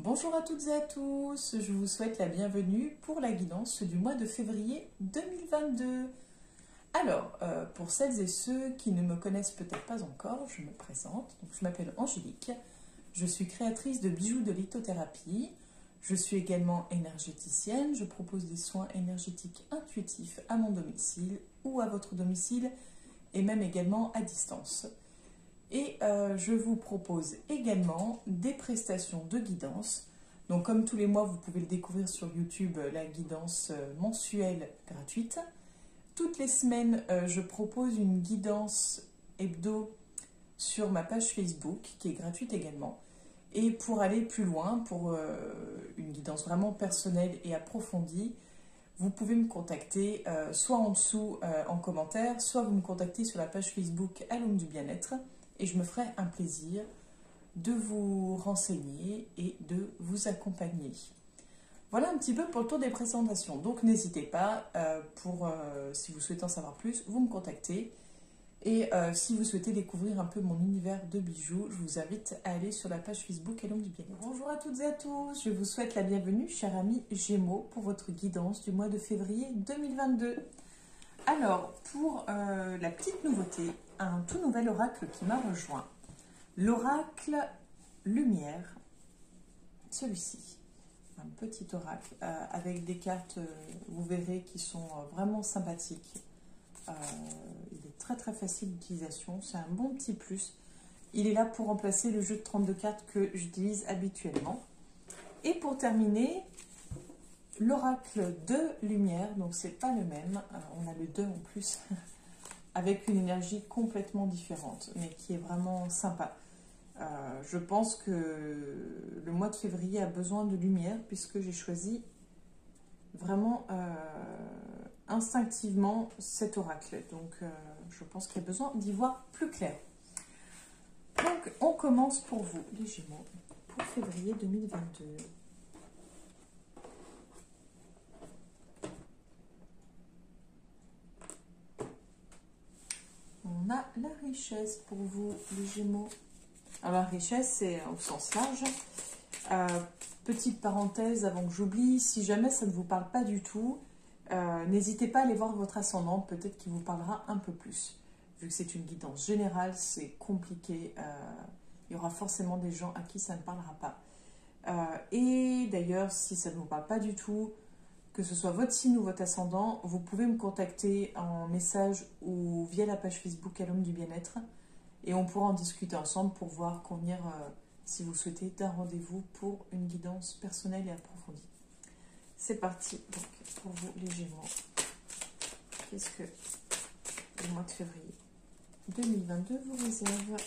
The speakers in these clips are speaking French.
Bonjour à toutes et à tous, je vous souhaite la bienvenue pour la guidance du mois de février 2022. Alors, pour celles et ceux qui ne me connaissent peut-être pas encore, je me présente. Donc, je m'appelle Angélique, je suis créatrice de bijoux de lithothérapie, je suis également énergéticienne, je propose des soins énergétiques intuitifs à mon domicile ou à votre domicile et même également à distance. Et je vous propose également des prestations de guidance. Donc comme tous les mois, vous pouvez le découvrir sur YouTube, la guidance mensuelle gratuite. Toutes les semaines, je propose une guidance hebdo sur ma page Facebook, qui est gratuite également. Et pour aller plus loin, pour une guidance vraiment personnelle et approfondie, vous pouvez me contacter soit en dessous en commentaire, soit vous me contactez sur la page Facebook À l'Homme du Bien-être. Et je me ferai un plaisir de vous renseigner et de vous accompagner. Voilà un petit peu pour le tour des présentations. Donc n'hésitez pas, si vous souhaitez en savoir plus, vous me contactez. Et si vous souhaitez découvrir un peu mon univers de bijoux, je vous invite à aller sur la page Facebook À l'Homme du Bien-être. Bonjour à toutes et à tous, je vous souhaite la bienvenue, chers amis Gémeaux, pour votre guidance du mois de février 2022. Alors, pour la petite nouveauté, un tout nouvel oracle qui m'a rejoint. L'oracle Lumière, celui-ci. Un petit oracle avec des cartes, vous verrez, qui sont vraiment sympathiques. Il est très très facile d'utilisation, c'est un bon petit plus. Il est là pour remplacer le jeu de 32 cartes que j'utilise habituellement. Et pour terminer, l'oracle de lumière, donc c'est pas le même, on a le 2 en plus, avec une énergie complètement différente, mais qui est vraiment sympa. Je pense que le mois de février a besoin de lumière, puisque j'ai choisi vraiment instinctivement cet oracle. Donc je pense qu'il y a besoin d'y voir plus clair. Donc on commence pour vous, les Gémeaux, pour février 2022. On a la richesse pour vous, les Gémeaux. Alors, la richesse, c'est au sens large. Petite parenthèse avant que j'oublie, si jamais ça ne vous parle pas du tout, n'hésitez pas à aller voir votre ascendant, peut-être qu'il vous parlera un peu plus. Vu que c'est une guidance générale, c'est compliqué. Il y aura forcément des gens à qui ça ne parlera pas. Et d'ailleurs, si ça ne vous parle pas du tout, que ce soit votre signe ou votre ascendant, vous pouvez me contacter en message ou via la page Facebook À l'Homme du Bien-être et on pourra en discuter ensemble pour voir convenir, si vous souhaitez, d'un rendez-vous pour une guidance personnelle et approfondie. C'est parti donc pour vous les Gémeaux. Qu'est-ce que le mois de février 2022 vous réserve ?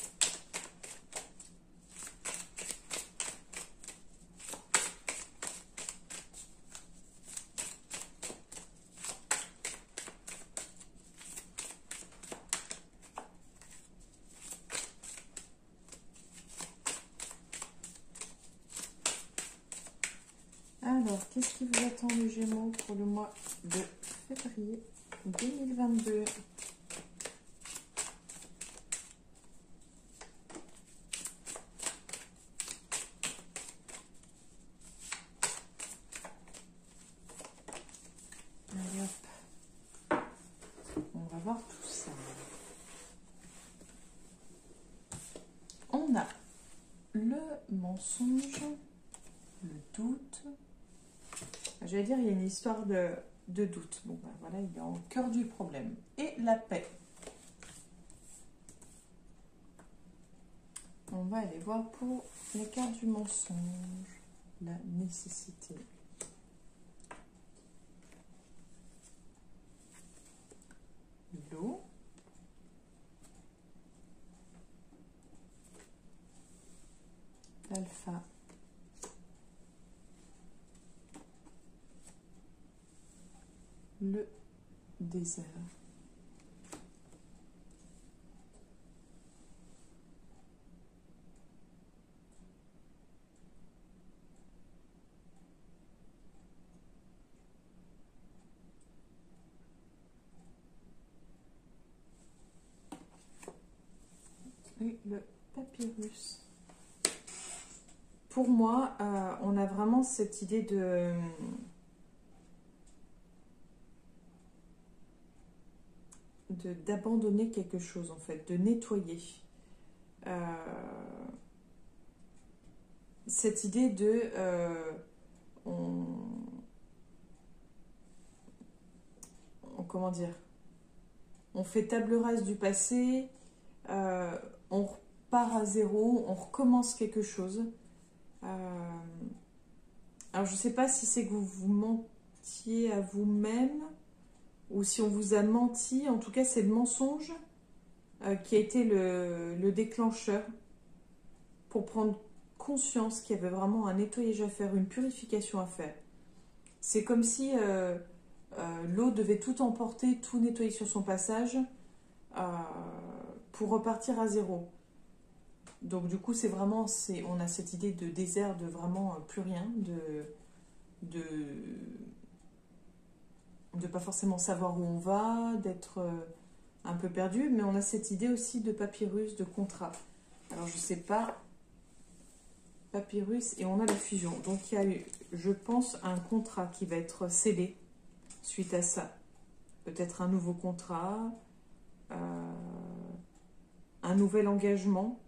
Alors, qu'est-ce qui vous attend les Gémeaux pour le mois de février 2022 ? Allez hop, on va voir tout ça. On a le mensonge, le doute. J'allais dire, il y a une histoire de doute. Bon, ben voilà, il est au cœur du problème. Et la paix. On va aller voir pour la carte du mensonge, la nécessité. L'eau. L'alpha. Le désert. Et le papyrus. pour moi, on a vraiment cette idée d'abandonner quelque chose, en fait, de nettoyer. Cette idée de... comment dire, on fait table rase du passé, on repart à zéro, on recommence quelque chose. Alors je ne sais pas si c'est que vous vous mentiez à vous-même ou si on vous a menti. En tout cas, c'est le mensonge qui a été le déclencheur pour prendre conscience qu'il y avait vraiment un nettoyage à faire, une purification à faire. C'est comme si l'eau devait tout emporter, tout nettoyer sur son passage pour repartir à zéro. Donc du coup, c'est vraiment, on a cette idée de désert, de vraiment plus rien, de pas forcément savoir où on va, d'être un peu perdu, mais on a cette idée aussi de papyrus, de contrat. Alors je sais pas, papyrus, et on a la fusion. Donc il y a eu, je pense, un contrat qui va être scellé suite à ça. Peut-être un nouveau contrat, un nouvel engagement.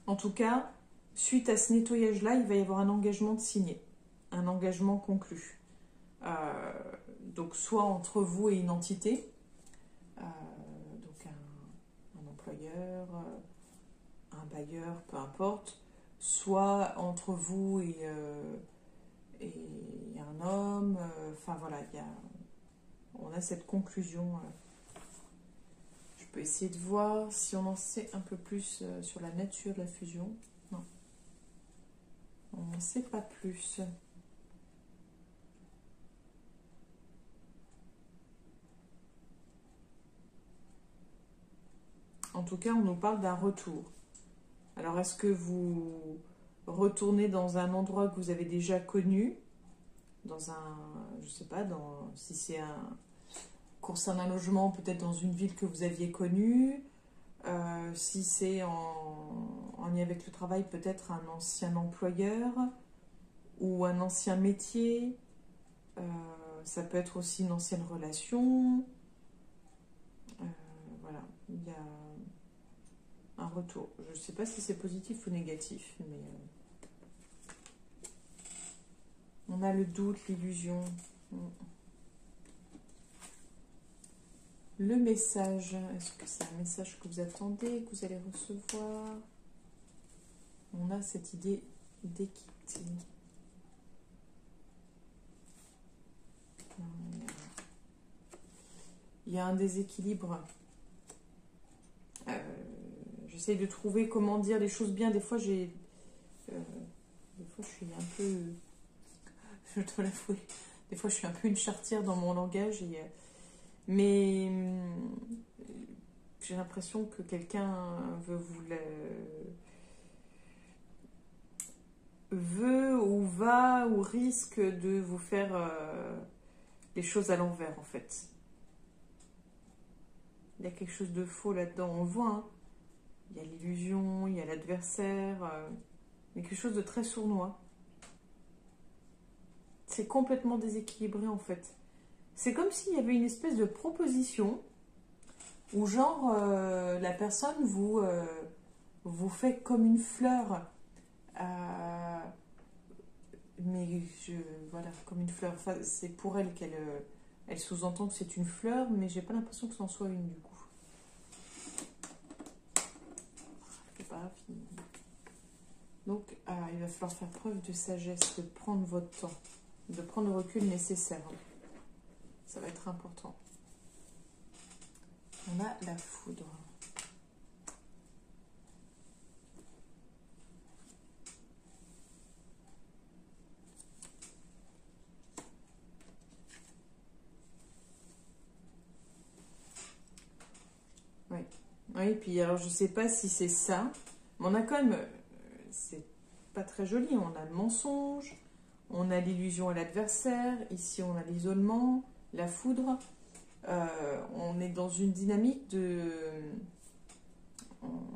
En tout cas, suite à ce nettoyage-là, il va y avoir un engagement de signé, un engagement conclu. Donc soit entre vous et une entité, donc un employeur, un bailleur, peu importe, soit entre vous et un homme, enfin voilà, on a cette conclusion. Je peux essayer de voir si on en sait un peu plus sur la nature de la fusion. Non, on n'en sait pas plus. En tout cas, on nous parle d'un retour. Alors, est-ce que vous retournez dans un endroit que vous avez déjà connu, dans un, je sais pas, si c'est concerne un logement, peut-être dans une ville que vous aviez connue, si c'est en lien avec le travail, peut-être un ancien employeur ou un ancien métier, ça peut être aussi une ancienne relation, voilà, il y a un retour. Je ne sais pas si c'est positif ou négatif, mais on a le doute, l'illusion. Le message, est-ce que c'est un message que vous attendez, que vous allez recevoir? On a cette idée d'équité. Il y a un déséquilibre. J'essaie de trouver comment dire les choses bien. Des fois, je suis un peu... Je dois l'avouer. Des fois, je suis un peu une charretière dans mon langage. Mais j'ai l'impression que quelqu'un veut ou va ou risque de vous faire les choses à l'envers, en fait. Il y a quelque chose de faux là-dedans, on le voit, hein. Il y a l'illusion, il y a l'adversaire, mais quelque chose de très sournois. C'est complètement déséquilibré, en fait. C'est comme s'il y avait une espèce de proposition où, genre, la personne vous fait comme une fleur. Voilà, comme une fleur. Enfin, c'est pour elle qu'elle elle sous-entend que c'est une fleur, mais j'ai pas l'impression que c'en soit une, du coup. C'est pas fini. Donc, il va falloir faire preuve de sagesse, de prendre votre temps, de prendre le recul nécessaire. Ça va être important. On a la foudre. Oui. Oui, puis alors je sais pas si c'est ça, mais on a quand même, c'est pas très joli, on a le mensonge, on a l'illusion à l'adversaire, ici on a l'isolement, la foudre, on est dans une dynamique de...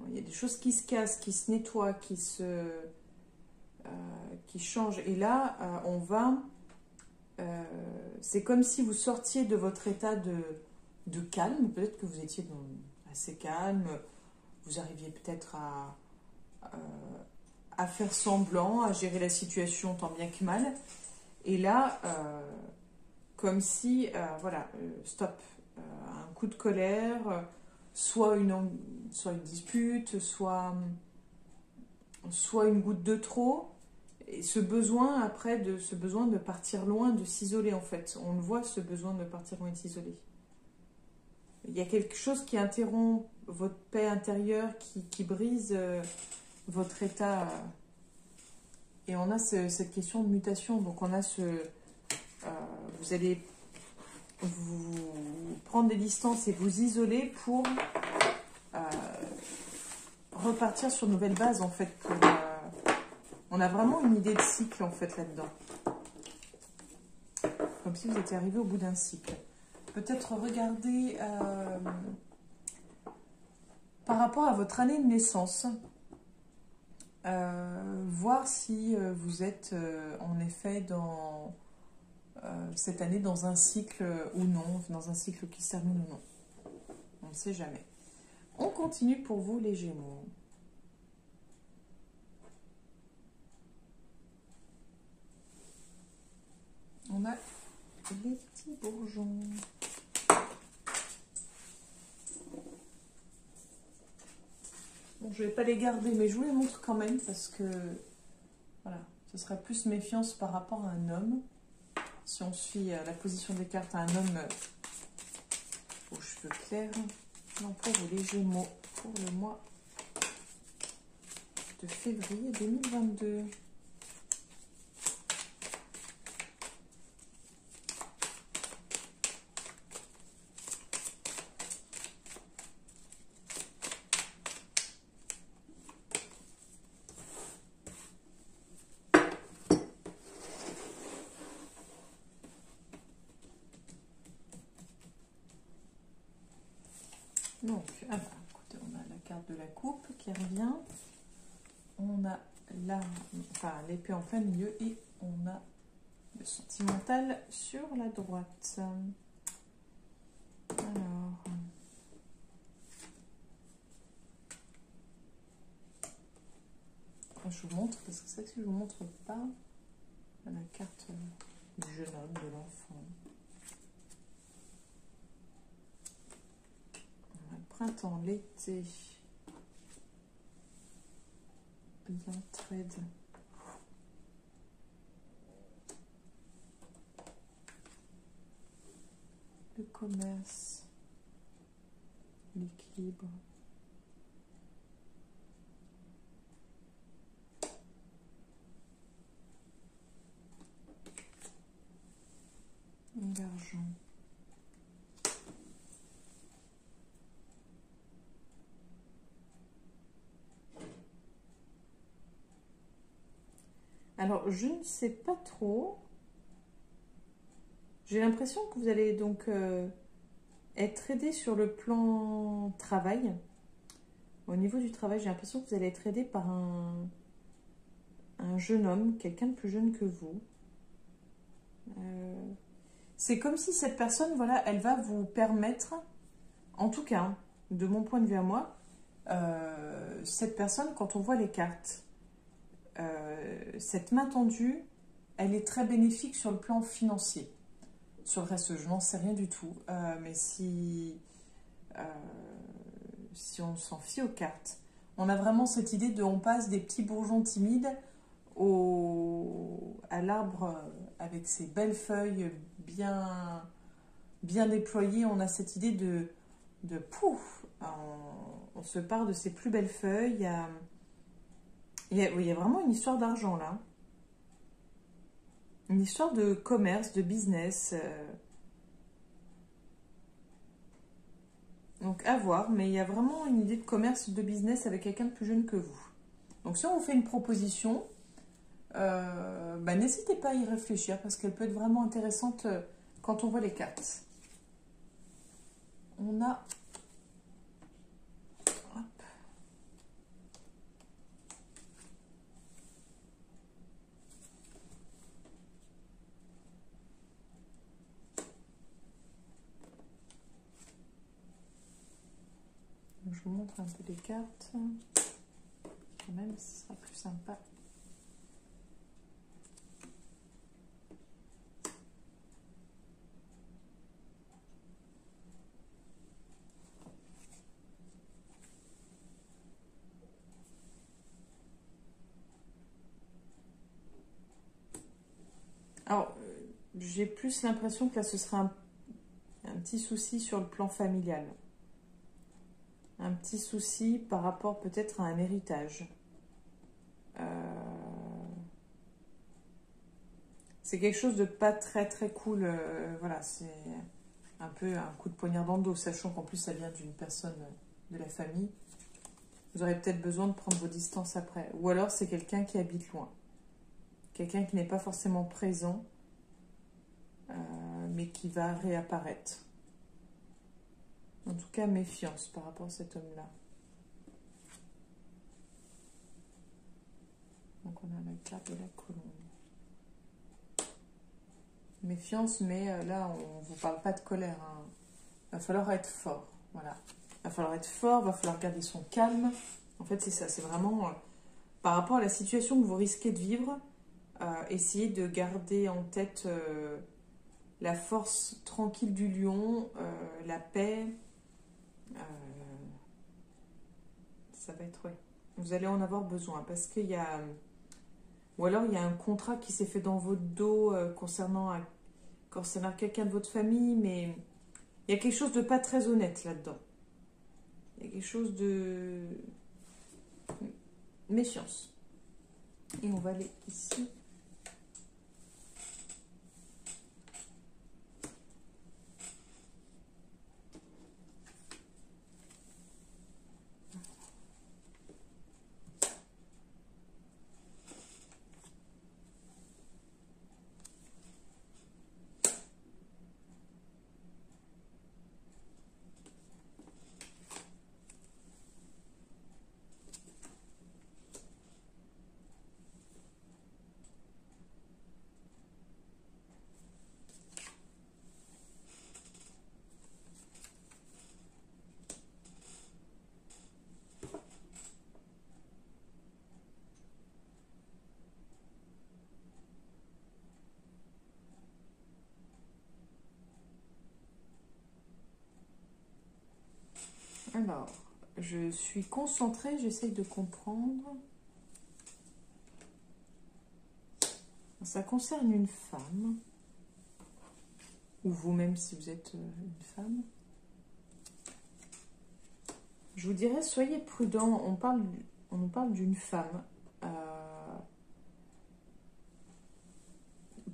Il y a des choses qui se cassent, qui se nettoient, qui se qui change. Et là, on va... c'est comme si vous sortiez de votre état de calme. Peut-être que vous étiez assez calme. Vous arriviez peut-être à faire semblant, à gérer la situation tant bien que mal. Et là, comme si, voilà, stop. Un coup de colère, soit une dispute, soit une goutte de trop. Et ce besoin de partir loin, de s'isoler en fait. On le voit, ce besoin de partir loin et de s'isoler. Il y a quelque chose qui interrompt votre paix intérieure, qui brise votre état. Et on a cette question de mutation. Donc on a vous allez vous prendre des distances et vous isoler pour repartir sur de nouvelles bases en fait. On a vraiment une idée de cycle en fait là-dedans. Comme si vous étiez arrivé au bout d'un cycle. Peut-être regarder par rapport à votre année de naissance. Voir si vous êtes en effet dans cette année dans un cycle ou non, dans un cycle qui se termine ou non. On ne sait jamais. On continue pour vous les Gémeaux. On a les petits bourgeons. Bon, je ne vais pas les garder, mais je vous les montre quand même parce que voilà, ce serait plus méfiance par rapport à un homme. Si on suit la position des cartes à un homme aux cheveux clairs. Non, pour vous les Gémeaux, pour le mois de février 2022. Donc, alors, écoutez, on a la carte de la coupe qui revient. On a l'épée en plein milieu et on a le sentimental sur la droite. Alors, je vous montre parce que c'est que si je vous montre pas la carte du jeune homme, de l'enfant. Printemps, l'été, l'entraide, le commerce, l'équilibre, l'argent. Alors, je ne sais pas trop. J'ai l'impression que vous allez donc être aidé sur le plan travail. Au niveau du travail, j'ai l'impression que vous allez être aidé par un jeune homme, quelqu'un de plus jeune que vous. C'est comme si cette personne, voilà, elle va vous permettre, en tout cas, de mon point de vue à moi, cette personne, quand on voit les cartes, cette main tendue, elle est très bénéfique sur le plan financier. Sur le reste, je n'en sais rien du tout. Mais si on s'en fie aux cartes, on a vraiment cette idée de on passe des petits bourgeons timides à l'arbre avec ses belles feuilles bien déployées. On a cette idée de pouf, on se part de ses plus belles feuilles. Il y a vraiment une histoire d'argent là. Une histoire de commerce, de business. Donc à voir, mais il y a vraiment une idée de commerce, de business avec quelqu'un de plus jeune que vous. Donc si on vous fait une proposition, n'hésitez pas à y réfléchir parce qu'elle peut être vraiment intéressante quand on voit les cartes. On a... je vous montre un peu les cartes. Quand même, ce sera plus sympa. Alors, j'ai plus l'impression que là, ce sera un petit souci sur le plan familial. Un petit souci par rapport peut-être à un héritage. C'est quelque chose de pas très très cool. Voilà, c'est un peu un coup de poignard dans le dos, sachant qu'en plus ça vient d'une personne de la famille. Vous aurez peut-être besoin de prendre vos distances après. Ou alors c'est quelqu'un qui habite loin. Quelqu'un qui n'est pas forcément présent, mais qui va réapparaître. En tout cas, méfiance par rapport à cet homme-là. Donc on a la carte de la colombe. Méfiance, mais là, on ne vous parle pas de colère. Hein. Il va falloir être fort. Voilà. Il va falloir être fort, il va falloir garder son calme. En fait, c'est ça. C'est vraiment par rapport à la situation que vous risquez de vivre, essayez de garder en tête la force tranquille du lion, la paix. Ça va être, ouais. Vous allez en avoir besoin parce qu'il y a... Ou alors il y a un contrat qui s'est fait dans votre dos concernant quelqu'un de votre famille, mais il y a quelque chose de pas très honnête là-dedans. Il y a quelque chose de méfiance. Et on va aller ici. Alors, je suis concentrée, j'essaye de comprendre. Ça concerne une femme, ou vous-même si vous êtes une femme. Je vous dirais, soyez prudent, on nous parle d'une femme.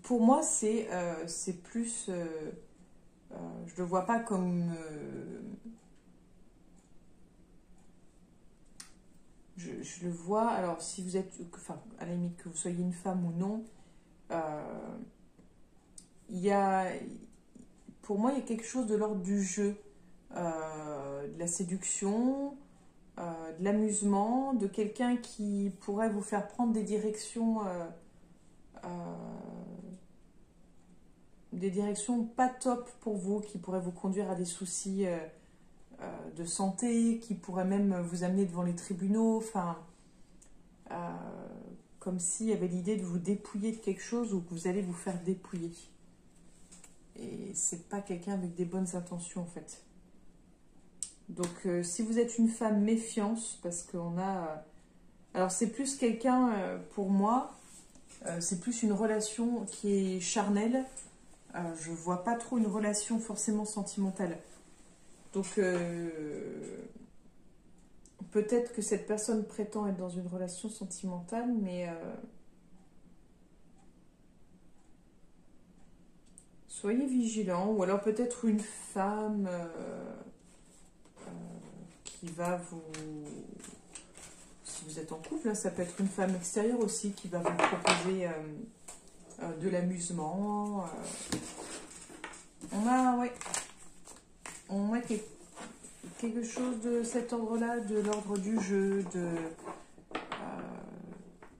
Pour moi, c'est plus... je ne le vois pas comme... je le vois, alors si vous êtes... Enfin, à la limite, que vous soyez une femme ou non, il y a... Pour moi, il y a quelque chose de l'ordre du jeu, de la séduction, de l'amusement, de quelqu'un qui pourrait vous faire prendre des directions pas top pour vous, qui pourraient vous conduire à des soucis de santé, qui pourraient même vous amener devant les tribunaux, enfin, comme s'il y avait l'idée de vous dépouiller de quelque chose ou que vous allez vous faire dépouiller. Et c'est pas quelqu'un avec des bonnes intentions en fait. Donc si vous êtes une femme, méfiance, parce qu'on a... alors c'est plus quelqu'un, pour moi, c'est plus une relation qui est charnelle. Je vois pas trop une relation forcément sentimentale. Donc peut-être que cette personne prétend être dans une relation sentimentale, mais... soyez vigilants, ou alors peut-être une femme qui va vous... Si vous êtes en couple, hein, ça peut être une femme extérieure aussi qui va vous proposer de l'amusement. On a, ouais, on a quelque chose de cet ordre-là, de l'ordre du jeu,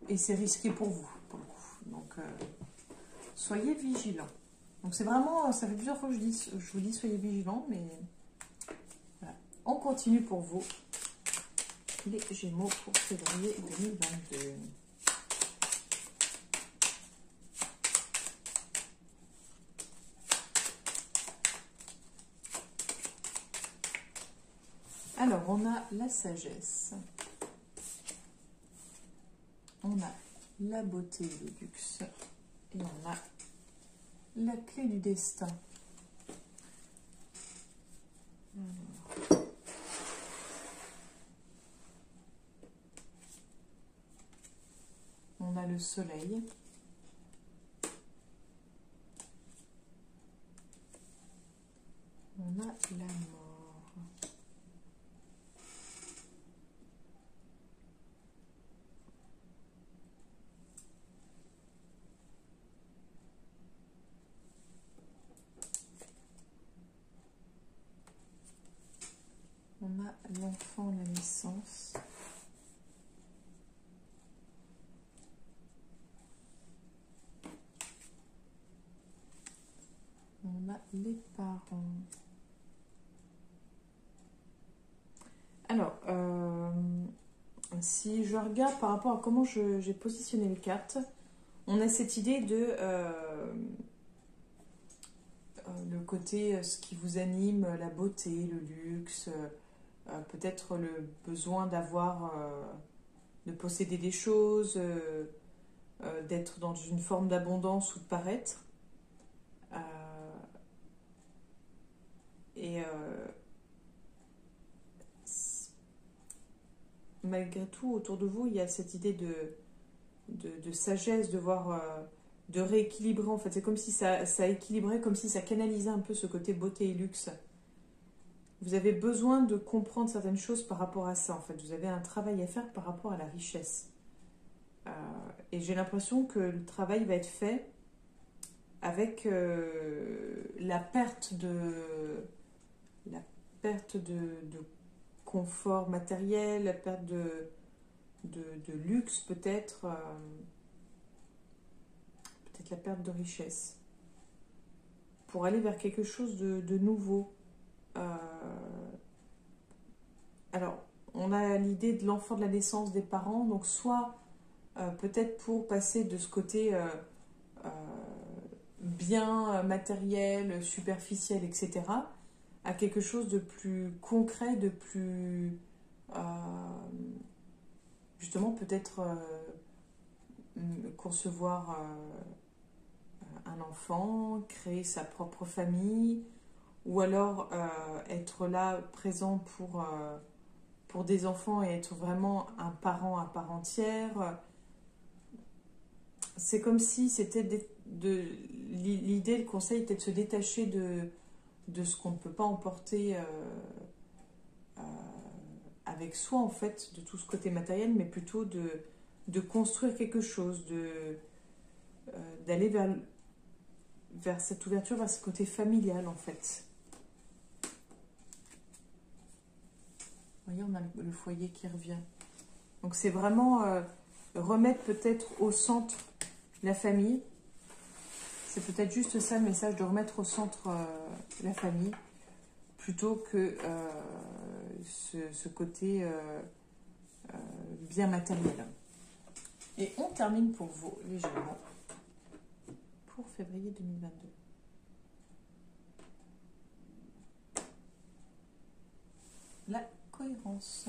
et c'est risqué pour vous, pour le coup. Donc, soyez vigilants. Donc c'est vraiment, ça fait plusieurs fois que je vous dis soyez vigilants, mais voilà. On continue pour vous, les Gémeaux, pour février 2022. Alors, on a la sagesse, on a la beauté et le luxe, et on a la clé du destin. Alors. On a le soleil. On a la mort. On a l'enfant, la naissance. On a les parents. Alors, si je regarde par rapport à comment j'ai positionné les cartes, on a cette idée de le côté, ce qui vous anime, la beauté, le luxe, peut-être le besoin d'avoir, de posséder des choses, d'être dans une forme d'abondance ou de paraître. Et malgré tout, autour de vous, il y a cette idée de sagesse, de voir, de rééquilibrer en fait. C'est comme si ça équilibrait, comme si ça canalisait un peu ce côté beauté et luxe. Vous avez besoin de comprendre certaines choses par rapport à ça en fait. Vous avez un travail à faire par rapport à la richesse. Et j'ai l'impression que le travail va être fait avec la perte de confort matériel, la perte de luxe peut-être, peut-être la perte de richesse, pour aller vers quelque chose de nouveau. Alors, on a l'idée de l'enfant de la naissance des parents, donc soit peut-être pour passer de ce côté bien matériel, superficiel, etc., à quelque chose de plus concret, de plus justement peut-être concevoir un enfant, créer sa propre famille, ou alors être là présent pour des enfants et être vraiment un parent à part entière. C'est comme si c'était l'idée, le conseil était de se détacher de ce qu'on ne peut pas emporter avec soi en fait, de tout ce côté matériel, mais plutôt de construire quelque chose, d'aller vers cette ouverture, vers ce côté familial en fait. Vous voyez, on a le foyer qui revient. Donc c'est vraiment remettre peut-être au centre la famille. C'est peut-être juste ça le message, de remettre au centre la famille, plutôt que ce côté bien matériel. Et on termine pour vous, les Gémeaux, pour février 2022. La cohérence.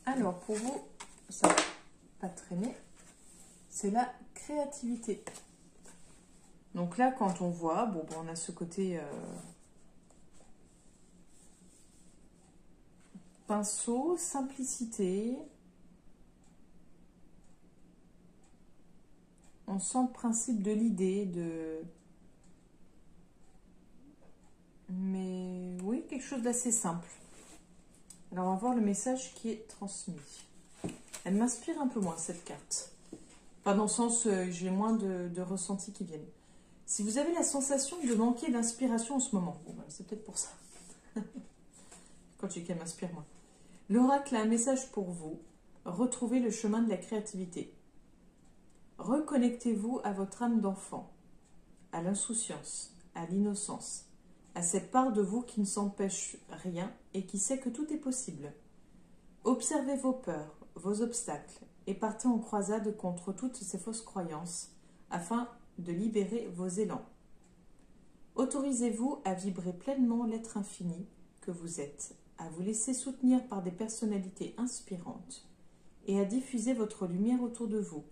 Alors, pour vous, ça va pas traîner, c'est la créativité. Donc là, quand on voit, bon, on a ce côté pinceau, simplicité. On sent le principe de l'idée, mais oui, quelque chose d'assez simple. Alors, on va voir le message qui est transmis. Elle m'inspire un peu moins, cette carte. Pas dans le sens, j'ai moins de ressentis qui viennent. Si vous avez la sensation de manquer d'inspiration en ce moment, bon, ben, c'est peut-être pour ça. Quand j'ai qu'elle m'inspire moins. L'oracle a un message pour vous. Retrouvez le chemin de la créativité. Reconnectez-vous à votre âme d'enfant. à l'insouciance, à l'innocence, à cette part de vous qui ne s'empêche rien et qui sait que tout est possible. Observez vos peurs, vos obstacles, et partez en croisade contre toutes ces fausses croyances, afin de libérer vos élans. Autorisez-vous à vibrer pleinement l'être infini que vous êtes, à vous laisser soutenir par des personnalités inspirantes, et à diffuser votre lumière autour de vous.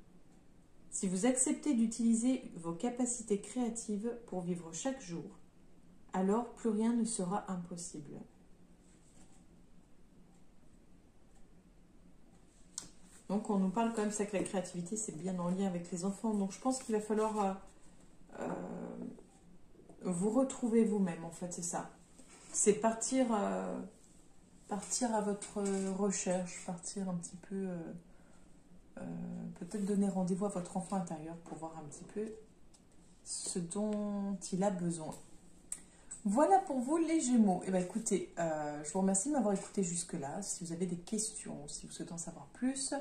Si vous acceptez d'utiliser vos capacités créatives pour vivre chaque jour, alors plus rien ne sera impossible. Donc on nous parle quand même, c'est que la créativité c'est bien en lien avec les enfants, donc je pense qu'il va falloir vous retrouver vous-même en fait, c'est ça. C'est partir à votre recherche, partir un petit peu, peut-être donner rendez-vous à votre enfant intérieur pour voir un petit peu ce dont il a besoin. Voilà pour vous les Gémeaux. Eh bien écoutez, je vous remercie de m'avoir écouté jusque-là. Si vous avez des questions, si vous souhaitez en savoir plus,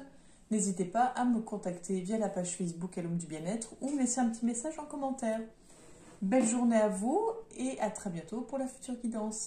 n'hésitez pas à me contacter via la page Facebook à l'Homme du Bien-être ou me laisser un petit message en commentaire. Belle journée à vous et à très bientôt pour la future guidance.